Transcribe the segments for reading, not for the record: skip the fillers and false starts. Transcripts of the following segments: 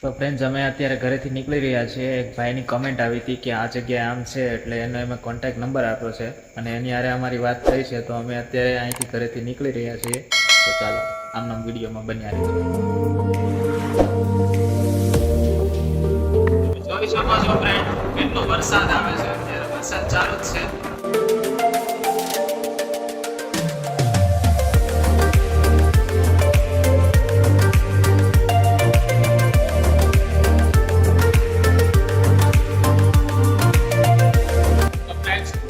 તો ફ્રેન્ડ્સ અમે અત્યારે ઘરેથી નીકળી રહ્યા છીએ. એક ભાઈની કમેન્ટ આવી હતી કે આ જગ્યાએ આમ છે, એટલે એનો અમે કોન્ટેક્ટ નંબર આપ્યો છે અને એની હારે અમારી વાત થઈ છે. તો અમે અત્યારે અહીંથી ઘરેથી નીકળી રહ્યા છીએ. તો ચાલો આમના વિડીયોમાં બન્યા રહીએ. જોઈ શકો છો ફ્રેન્ડ, કેટલો વરસાદ આવે છે. અત્યારે વરસાદ ચાલુ જ છે.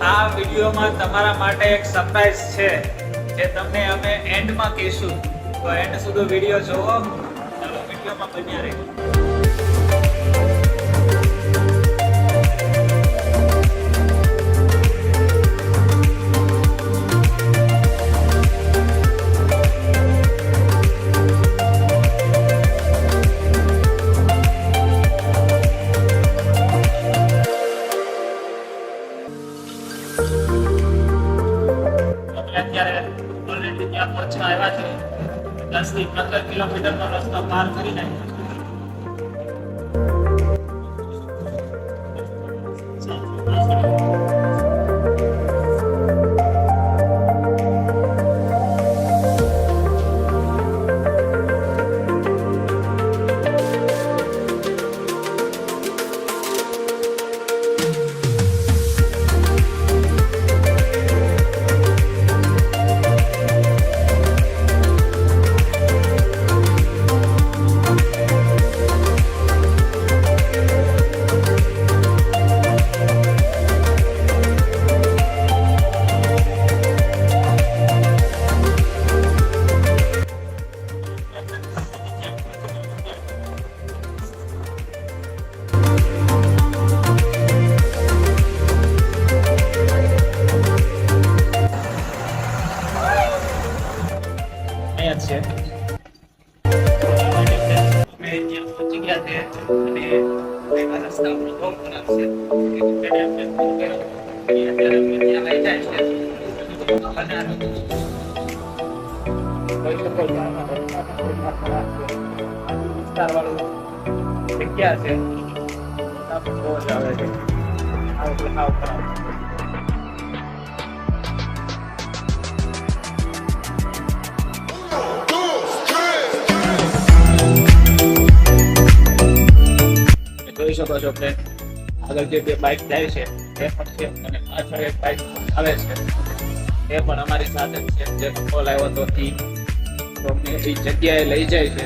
આ વિડીયોમાં તમારા માટે એક સરપ્રાઈઝ છે જે તમને અમે એન્ડમાં કહીશું. તો એન્ડ સુધી વિડીયો જોવો. ચાલો વિડીયોમાં બન્યા રહીએ. અત્યારે ઓલરેડી ત્યાં પહોંચવા આવ્યા છે. 10 થી 15 કિલોમીટરનો રસ્તો પાર કરી નાખ્યો છે. જોઈ શકો છો કે આગળ જે બે બાઇક જાય છે તે પણ છે અને પાછળ એક બાઇક આવે છે એ પણ અમારી સાથે છે. જે કોલ આવ્યો તો એ અમને એ જગ્યાએ લઈ જાય છે.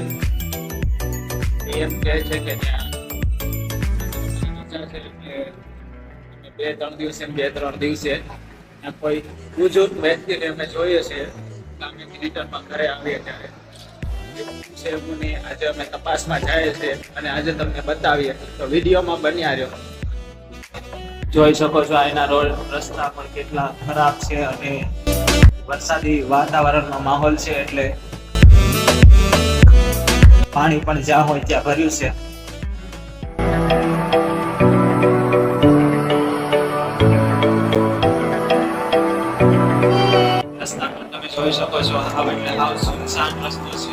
એમ કહે છે કે ત્યાં 2-3 દિવસે ત્યાં કોઈ બુજુર્ગ વ્યક્તિને અમે જોઈએ છે. ગામેથી રિટર્નમાં ઘરે આવીએ ત્યારે આજે અમે તપાસમાં જાય છે અને આજે તમને બતાવીએ. તો વિડીયોમાં બન્યા રહ્યો. જોઈ શકો છો અહીંના રોડ રસ્તા પણ કેટલા ખરાબ છે અને વરસાદી વાતાવરણનો માહોલ છે, એટલે પાણી પણ જ્યાં હોય ત્યાં ભર્યું છે. રસ્તા પણ તમે જોઈ શકો છો હાવ એટલે હાવ સુનસાન રસ્તો છે.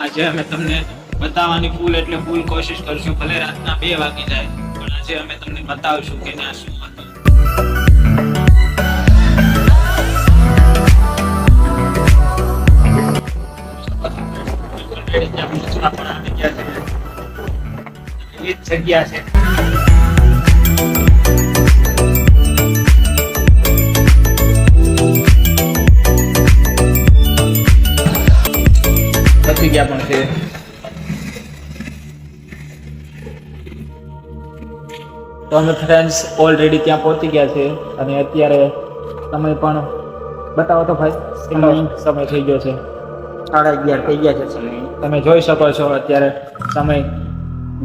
આજે અમે તમને બતાવવાની ફૂલ કોશિશ કરશું. ભલે રાતના 2 વાગી જાય પણ આજે અમે તમને બતાવશું કે ત્યાં શું હતું. એ જ જગ્યા છે. પહોંચી ગયા પણ છે. તો અમે ફ્રેન્ડ્સ ઓલરેડી ત્યાં પહોંચી ગયા છે અને અત્યારે સમય પણ બતાવો તો ભાઈ. સમય થઈ ગયો છે 11:30 થઈ ગયા છે સમય. તમે જોઈ શકો છો અત્યારે સમય.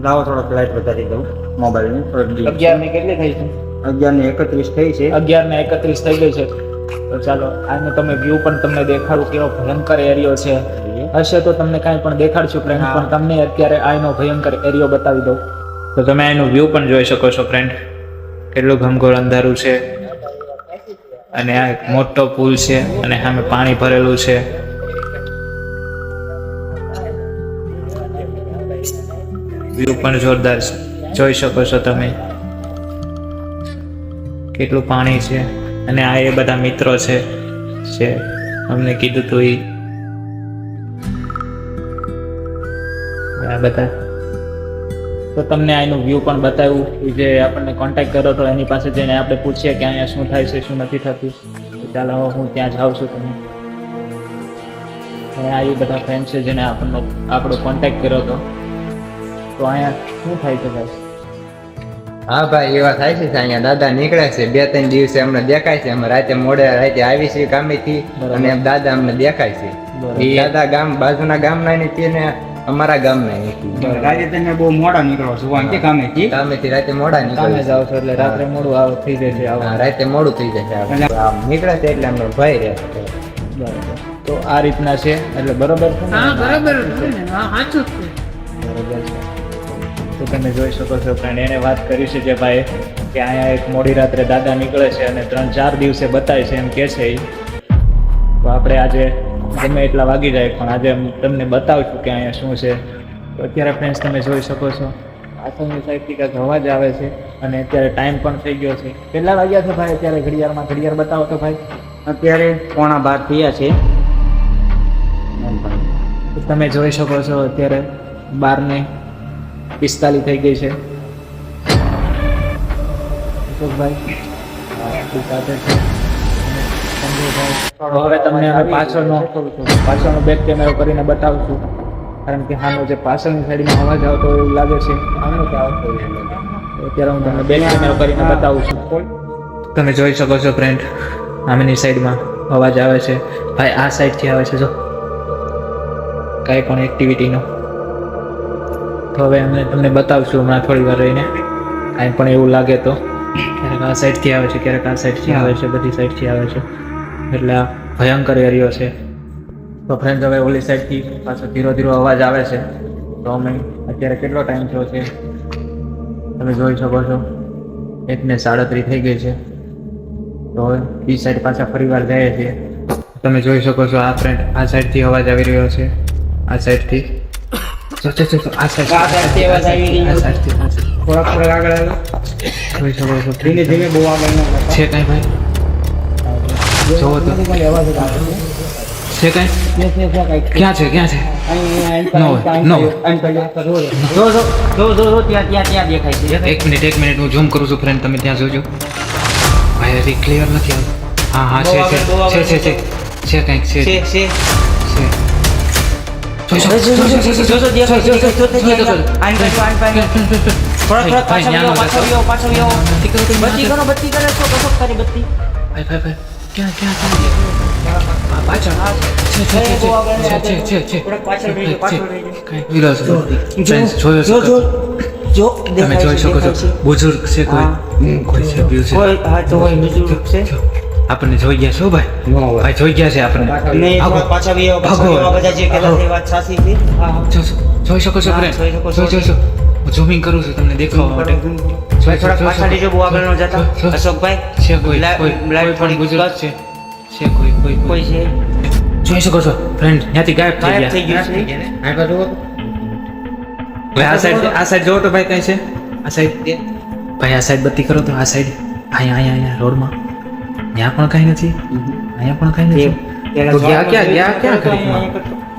લાવો થોડોક લાઈટ વધારી દઉં મોબાઈલની. 11 ની કેટલી થઈ છે? 11:31 થઈ છે. 11:31 થઈ ગઈ છે. તો ચાલો આનો તમે વ્યૂ પણ તમને દેખાડું કેવો ભયંકર એરિયો છે. હશે તો તમને કાંઈ પણ દેખાડશું ફ્રેન્ડ, પણ તમને અત્યારે આનો ભયંકર એરિયો બતાવી દઉં. તો તમે આનું વ્યૂ પણ જોઈ શકો છો ફ્રેન્ડ, કેટલું ઘનઘોર અંધારું છે. અને આ એક મોટો પુલ છે અને સામે પાણી ભરેલું છે. વ્યૂ પણ જોરદાર છે, જોઈ શકો છો તમે કેટલું પાણી છે. અને આ એ બધા મિત્રો છે જે અમને કીધું તું આ બધા. તો તમને આનું વ્યૂ પણ બતાવ્યું. જે આપણને કોન્ટેક્ટ કર્યો તો એની પાસે જઈને આપણે પૂછીએ કે અહીંયા શું થાય છે શું નથી થતું. તો ચાલો હું ત્યાં જાઉં છું. તમે અને આ એ બધા ફ્રેન્ડ છે જેને આપણો કોન્ટેક્ટ કર્યો હતો. તો અહીંયા શું થાય છે ભાઈ? હા ભાઈ, એવા થાય છે. અહીંયા દાદા નીકળે છે 2-3 દિવસે અમને દેખાય છે. અમે રાતે આવી છીએ કામેથી અને એમ દાદા અમને દેખાય છે. એ દાદા ગામ બાજુના ગામના નથી ને અમારા ગામના નથી. રાતે તમે બહુ મોડા નીકળો છો કે કામેથી રાતે મોડા કામે નીકળે જાવ છો એટલે રાત્રે મોડું થઈ જાય છે આવવાનું. રાતે મોડું થઈ જાય છે. આમ નીકળે છે એટલે અમને ભય રહે છે. બરાબર. તો આ રીતના છે એટલે બરોબર છે ને? બરાબર છે ને? હા, સાચું જ છે. બરોબર છે. તો તમે જોઈ શકો છો ફ્રેન્ડ, એને વાત કરી છે જે ભાઈ કે અહીંયા એક મોડી રાત્રે દાદા નીકળે છે અને 3-4 દિવસે બતાય છે એમ કે છે ઈ. તો આપણે આજે ગમે એટલા વાગી જાય પણ આજે તમને બતાવશું કે અહીંયા શું છે. તો અત્યારે ફ્રેન્ડ્સ તમે જોઈ શકો છો પાછળની સાઈડથી કાંઈક અવાજ આવે છે અને અત્યારે ટાઈમ પણ થઈ ગયો છે. કેટલા વાગ્યા છે ભાઈ અત્યારે ઘડિયાળમાં? ઘડિયાળ બતાવો તો ભાઈ. અત્યારે 11:15 થયા છે. તો તમે જોઈ શકો છો અત્યારે 12:45 થઈ ગઈ છે. અશોકભાઈ આપણી સાથે છે. તો હવે તમને અમે પાછળનો બેક કેમેરો કરીને બતાવશું કારણ કે હાનો જે પાછળની સાઈડમાં અવાજ આવતો હોય એવું લાગે છે. તો અત્યારે હું તમને બેક કેમેરો કરીને બતાવું છું. તમે જોઈ શકો છો ફ્રેન્ડ, આમની સાઈડમાં અવાજ આવે છે. ભાઈ આ સાઈડથી આવે છે જો કાંઈ પણ એક્ટિવિટીનો. તો હવે અમે તમને બતાવશું હમણાં થોડી વાર રહીને. કાંઈ પણ એવું લાગે તો ક્યારેક આ સાઈડથી આવે છે, ક્યારેક આ સાઈડથી આવે છે, બધી સાઈડથી આવે છે. એટલે આ ભયંકર એરિયો છે. તો ફ્રેન્ડ હવે ઓલી સાઈડથી પાછો ધીરો ધીરો અવાજ આવે છે. તો અમે અત્યારે કેટલો ટાઈમ થયો છે તમે જોઈ શકો છો 1:37 થઈ ગઈ છે. તો હવે એ સાઈડ પાછા ફરી વાર જઈએ છીએ. તમે જોઈ શકો છો આ ફ્રેન્ડ આ સાઈડથી અવાજ આવી રહ્યો છે. આ સાઈડથી આ સાઈડથી અવાજ આવી રહ્યો છે. થોડાક આગળ આવ્યો જોઈ શકો છો ધીમે ધીમે બહુ આગળ ન જતા. છે કાંઈ ભાઈ? જોવો તો અવાજ આવે છે કાંઈ? ક્યાં છે ક્યાં છે? નો નો. જો ત્યાં દેખાય છે. એક મિનિટ હું ઝૂમ કરું છું ફ્રેન્ડ, તમે ત્યાં જોજો. ભાઈ હજી ક્લિયર નથી આવતું. હા છે કંઈક છે. તમે જોઈ શકો છો બુઝુર્ગ છે કોઈ છે વ્યૂ છે. આપણને જોઈ ગયા છો ભાઈ? ભાઈ જોઈ ગયા છે આપણને. જોઈ શકો છો ફ્રેન્ડ? જોઈ હું ઝૂમિંગ કરું છું તમને દેખાવા માટે. છે કોઈ પણ બુઝુર્ગ છે કોઈ છે જોઈ શકો છો ફ્રેન્ડ ત્યાંથી ગાયબ થઈ ગયા. ભાઈ આ સાઈડ જોવો તો ભાઈ કઈ છે? આ સાઈડ ભાઈ આ સાઈડ બત્તી કરો તો આ સાઈડ અહીંયા રોડમાં ત્યાં પણ કઈ નથી. અહીંયા પણ કઈ નથી. તો ગયા ક્યાં ઘડીકમાં?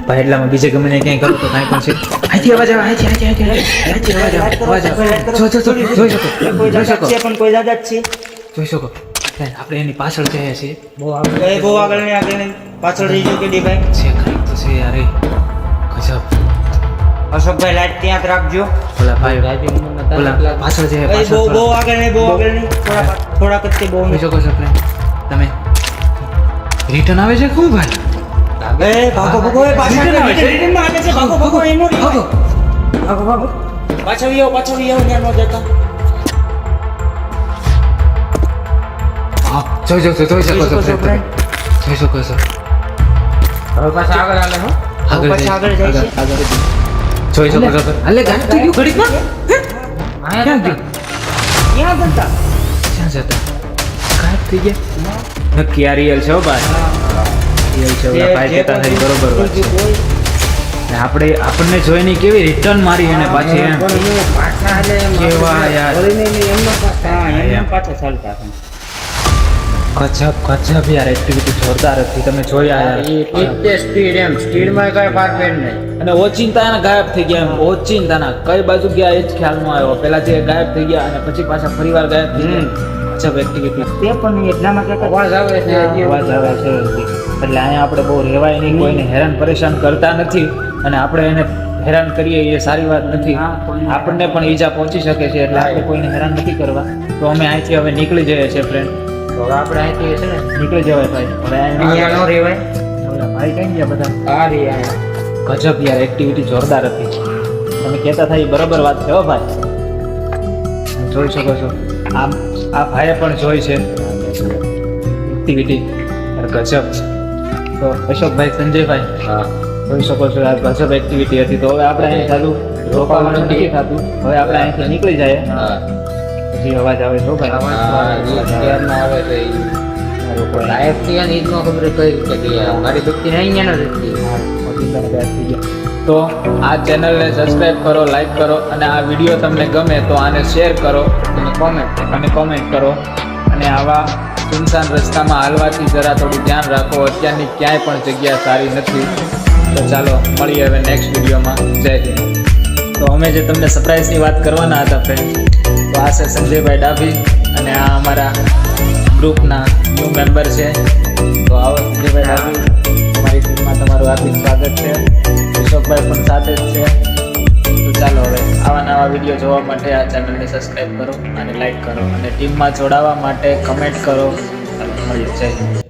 ભાઈ એટલામાં બીજે ગમે ને ક્યાંય કરું તો કાંઈ પણ છે. અહીંથી અવાજ આવે અહીંથી અવાજ આવે. જોઈ શકો આપણે એની પાછળ જઈએ છીએ. બહુ આગળ પાછળ રહી ગયો કે ભાઈ છે કંઈક તો છે યાર એ. ગજબ. અશોકભાઈ લાઈટ ત્યાં જ રાખજો. ઓલા ભાઈ પાછળ જઈએ પાછળ. બહુ આગળ નહીં થોડા કરતી બહુ જોઈ શકો છો ફ્રેન્ડ તમે. રિટર્ન આવે છે શું ભાઈ? ભાગો પાછળ આવે છે ભાગો એનો ભાગો પાછળ આવો ત્યાં ન જતા. જોઈ શકો છો ફ્રેન્ડ. જોઈ શકો છો હવે પાછા આગળ હાલે હો આગળ જાય છે. જોઈ શકો છો અલે ગાડી તો ગયું ઘડીકમાં. ક્યાં ગયું? ક્યાં જતા ક્યાં જતા? ગાયબ થઈ થઈ ગયા નક્કી આ રિયલ છે હો ભાઈ રિયલ છે ઓલા ભાઈ કહેતા થઈ બરોબર વાત છે ને આપણને જોઈને કેવી રિટર્ન મારી એને પાછી એમ કેવા યાર ગજબ યાર એક્ટિવિટી જોરદાર હતી તમે જોયા યાર સ્પીડ એમ સ્પીડમાં કઈ ફાર ફેર નહીં. અને ઓચિંતા એના ગાયબ થઈ ગયા એમ ઓચિંતાના કઈ બાજુ ગયા એ જ ખ્યાલ ન આવ્યો પેલા જે ગાયબ થઈ ગયા અને પછી પાછા ફરીવાર ગાયબ થઈ ગયા ગજબ એક્ટિવિટી તે પણ એટલામાં કે અવાજ આવે છે અવાજ આવે છે એટલે અહીંયા આપણે બહુ રહેવાય નહીં કોઈને હેરાન પરેશાન કરતા નથી અને આપણે એને હેરાન કરીએ એ સારી વાત નથી આપણને પણ ઈજા પહોંચી શકે છે એટલે આપણે કોઈને હેરાન નથી કરવા તો અમે અહીંથી હવે નીકળી જઈએ છીએ ફ્રેન્ડ તો હવે આપણે અહીંથી છે ને નીકળી જવાય ભાઈ હવે અહીંયા નો રહેવાય. ઓલા ભાઈ કઈ ગયા બધા આ રહ્યા ગજબ યાર એક્ટિવિટી જોરદાર હતી તમે કહેતા થાય એ બરાબર વાત છે હો ભાઈ જોઈ શકો છો આમ આ ભાઈએ પણ જોઈ છે એક્ટિવિટી ગજબ તો અશોકભાઈ સંજયભાઈ હા જોઈ શકો છો આ ગજબ એક્ટિવિટી હતી તો હવે આપણે અહીં સારું રોકાવાનું નથી થતું હવે આપણે અહીંથી નીકળી જાય હા પછી અવાજ આવે છો ભાઈ આવે છે લાઈફ થી ઈ જ ન ખબર કઈ રીતે કે મારી દુખતી નહીં અહીંયા નથી. તો આ ચેનલને સબસ્ક્રાઇબ કરો લાઈક કરો અને આ વિડીયો તમને ગમે તો આને શેર કરો અને કોમેન્ટ કરો અને આવા સુનસાન રસ્તામાં હાલવાથી જરા થોડું ધ્યાન રાખો અત્યારની ક્યાંય પણ જગ્યા સારી નથી તો ચાલો મળીએ હવે નેક્સ્ટ વિડીયોમાં જય હિન્દ. તો અમે જે તમને સરપ્રાઈઝની વાત કરવાના હતા ફ્રેન્ડ તો આ છે સંજયભાઈ ડાભી અને આ અમારા ગ્રુપના ન્યૂ મેમ્બર છે તો આવો સંજયભાઈ ડાભી અમારી ટીમમાં તમારું હાર્દિક સ્વાગત છે અશોકભાઈ પણ સાથે જ છે તો ચાલો હવે આવા નવા વિડીયો જોવા માટે આ ચેનલને સબસ્ક્રાઈબ કરો અને લાઈક કરો અને ટીમમાં જોડાવા માટે કમેન્ટ કરો ચાલો મળીએ જય હિન્દ.